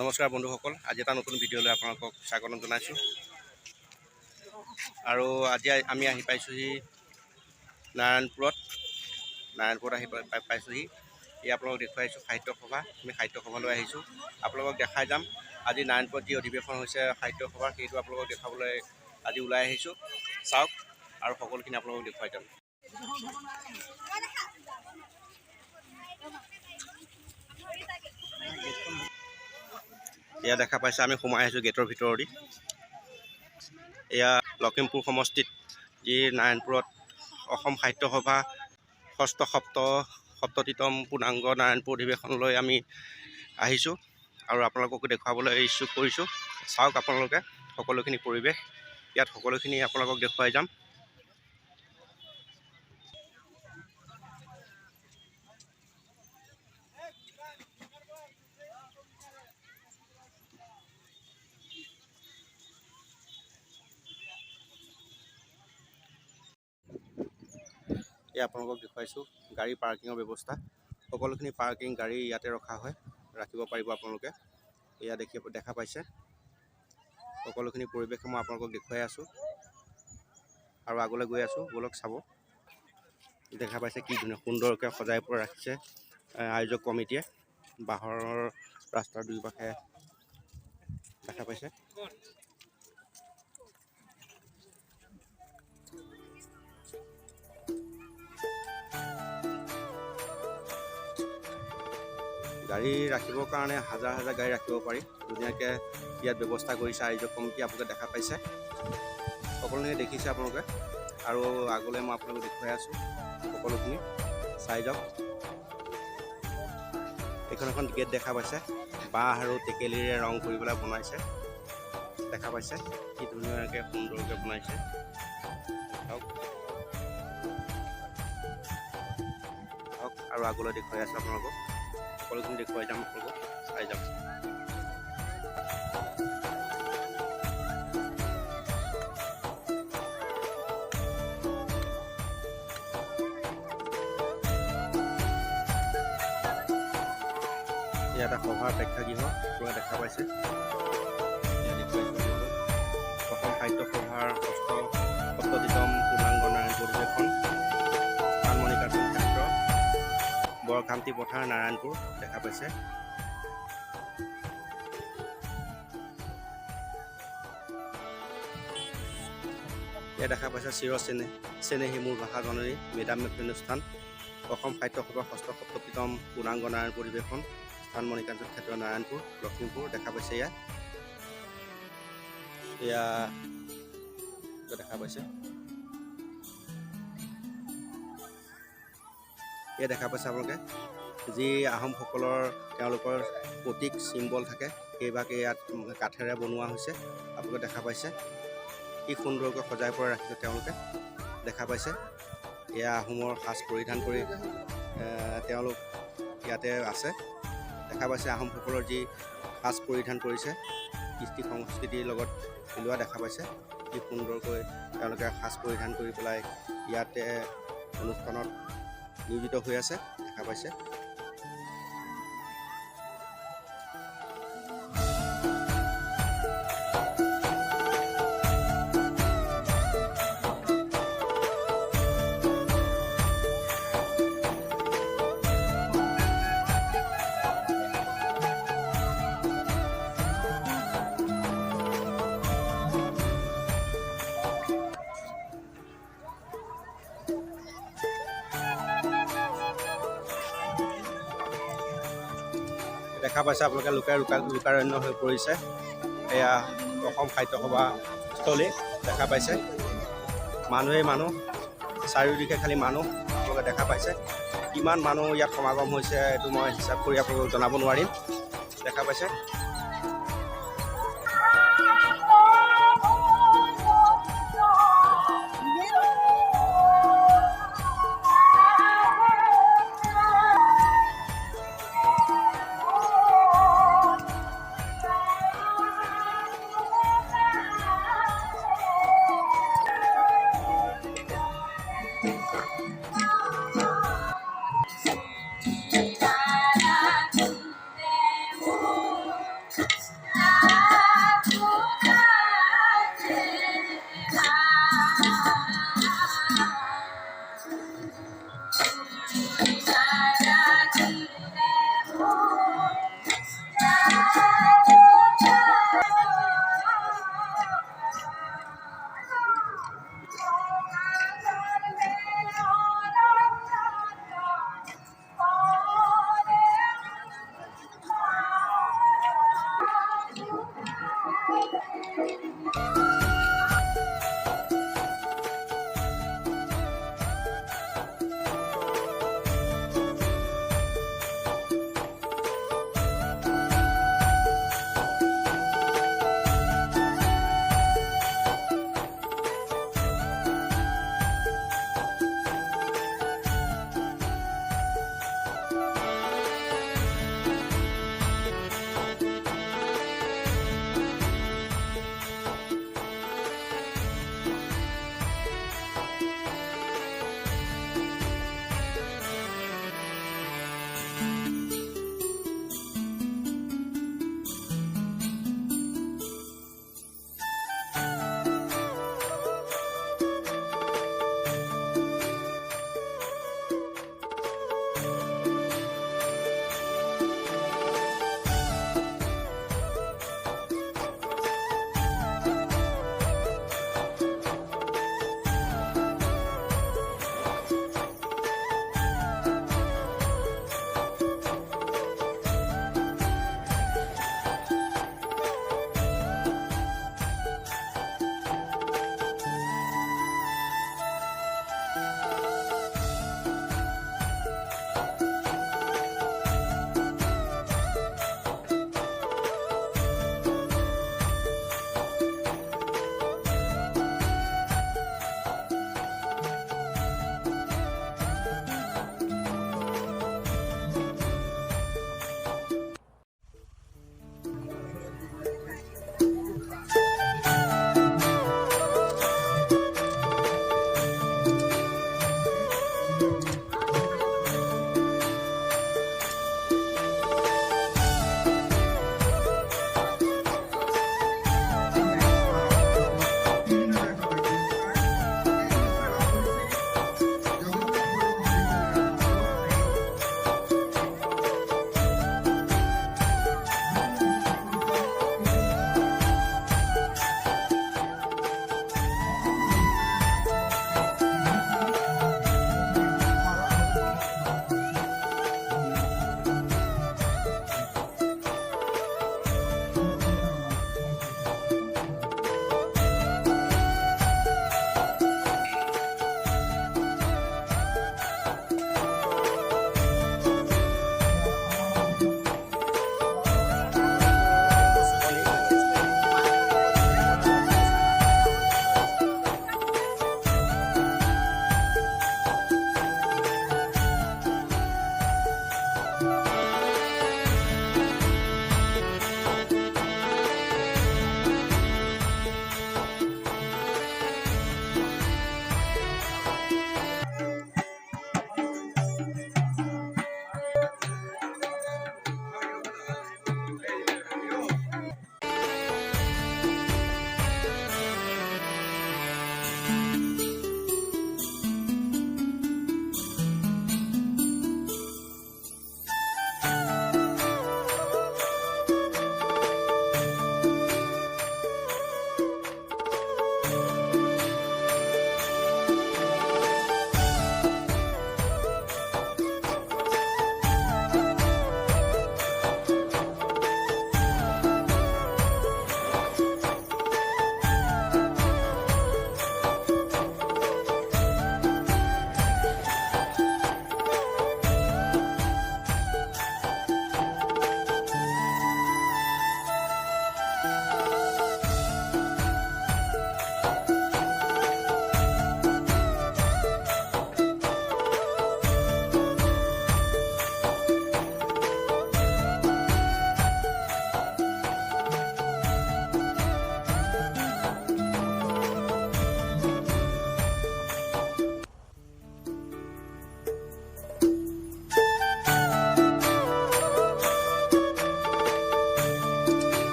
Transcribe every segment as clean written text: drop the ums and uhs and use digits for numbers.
নমস্কাৰ বন্ধুসকল, আজি এটা নতুন ভিডিঅ'লৈ আপোনালোকক স্বাগতম জনাইছোঁ। আৰু আজি আমি আহি পাইছোঁহি নাৰায়ণপুৰত আহি পাইছোঁহি। এই আপোনালোকক দেখুৱাইছোঁ সাহিত্য সভা। আমি সাহিত্য সভালৈ আহিছোঁ, আপোনালোকক দেখাই যাম। আজি নাৰায়ণপুৰত যি অধিৱেশন হৈছে সাহিত্য সভাৰ, সেইটো আপোনালোকক দেখাবলৈ আজি ওলাই আহিছোঁ। চাওক আৰু সকলোখিনি আপোনালোকক দেখুৱাই যাম। এয়া দেখা পাইছে, আমি সোমাই আহিছোঁ গেটৰ ভিতৰেদি। এয়া লখিমপুৰ সমষ্টিত যি নাৰায়ণপুৰত অসম সাহিত্য সভা সপ্ততিতম পূৰ্ণাংগ নাৰায়ণপুৰ অধিৱেশনলৈ আমি আহিছোঁ আৰু আপোনালোককো দেখুৱাবলৈ ইচ্ছুক কৰিছোঁ। চাওক আপোনালোকে সকলোখিনি পৰিৱেশ, ইয়াত সকলোখিনি আপোনালোকক দেখুৱাই যাম। আপোনালোকক দেখুৱাইছোঁ গাড়ী পাৰ্কিঙৰ ব্যৱস্থা। সকলোখিনি পাৰ্কিং গাড়ী ইয়াতে ৰখা হয়, ৰাখিব পাৰিব আপোনালোকে। এয়া দেখা পাইছে, সকলোখিনি পৰিৱেশ মই আপোনালোকক দেখুৱাই আছোঁ আৰু আগলৈ গৈ আছোঁ, বলক চাব। দেখা পাইছে কি ধুনীয়া সুন্দৰকৈ সজাই পৰা ৰাখিছে আয়োজক কমিটিয়ে। বাঁহৰ ৰাস্তাৰ দুয়োপাশে দেখা পাইছে। গাড়ী ৰাখিবৰ কাৰণে হাজাৰ হাজাৰ গাড়ী ৰাখিব পাৰি, ধুনীয়াকৈ ইয়াত ব্যৱস্থা কৰিছে আয়োজক কমিটি। আপোনালোকে দেখা পাইছে, সকলোখিনি দেখিছে আপোনালোকে। আৰু আগলৈ মই আপোনালোকক দেখুৱাই আছোঁ, সকলোখিনি চাই যাওক। এইখন এখন গেট দেখা পাইছে, বাঁহ আৰু টেকেলিৰে ৰং কৰি পেলাই বনাইছে। দেখা পাইছে কি ধুনীয়াকৈ সুন্দৰকৈ বনাইছে। আৰু আগলৈ দেখুৱাই আছোঁ আপোনালোকক, সকলোখিনি দেখুৱাই যাম, আপোনালোকক চাই যাম। ইয়াত এটা সভাৰ প্ৰেক্ষাগৃহ পুৰা দেখা পাইছে। অসম সাহিত্য সভাৰ সপ্ততিতম পূৰ্ণাংগ নাৰায়ণপুৰ অধিৱেশন, মণিকাঞ্চন ক্ষেত্ৰ, বৰকান্তি পথাৰ, নাৰায়ণপুৰ দেখা পাইছে। ইয়াত দেখা পাইছে চেনেহী মোৰ ভাষা জননী মেডাম মেফি অনুষ্ঠান, অসম সাহিত্য সভাৰ সপ্ততিতম পূৰ্ণাংগ নাৰায়ণপুৰ অধিৱেশন, স্থান মণিকাঞ্চন ক্ষেত্ৰ, নাৰায়ণপুৰ, লখিমপুৰ দেখা পাইছে। এয়া দেখা পাইছে। এয়া দেখা পাইছে আপোনালোকে যি আহোমসকলৰ তেওঁলোকৰ প্ৰতীক চিম্বল থাকে, সেইভাগে ইয়াত কাঠেৰে বনোৱা হৈছে। আপোনালোকে দেখা পাইছে কি সুন্দৰকৈ সজাই পৰা ৰাখিছে তেওঁলোকে। দেখা পাইছে এয়া আহোমৰ সাজ পৰিধান কৰি তেওঁলোক ইয়াতে আছে। দেখা পাইছে আহোমসকলৰ যি সাজ পৰিধান কৰিছে, কৃষ্টি সংস্কৃতিৰ লগত মিলোৱা দেখা পাইছে। কি সুন্দৰকৈ তেওঁলোকে সাজ পৰিধান কৰি পেলাই ইয়াতে অনুষ্ঠানত নিয়োজিত হৈ আছে, দেখা পাইছে। দেখা পাইছে আপোনালোকে লোকাৰণ্য হৈ পৰিছে। এয়া অসম সাহিত্য সভা স্থলী দেখা পাইছে, মানুহেই মানুহ, চাৰিওদিশে খালি মানুহ। আপোনালোকে দেখা পাইছে কিমান মানুহ ইয়াত সমাগম হৈছে, এইটো মই হিচাপ কৰি আপোনালোকক জনাব নোৱাৰিম। দেখা পাইছে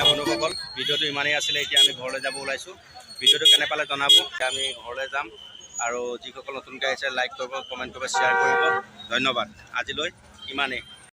বন্ধুসকল ভিডিঅ'টো ইমানেই আছিলে। এতিয়া আমি ঘৰলৈ যাব ওলাইছোঁ। ভিডিঅ'টো কেনে পালে জনাব। এতিয়া আমি ঘৰলৈ যাম আৰু যিসকল নতুনকৈ আহিছে লাইক কৰিব, কমেণ্ট কৰিব, শ্বেয়াৰ কৰিব। ধন্যবাদ। আজিলৈ ইমানেই।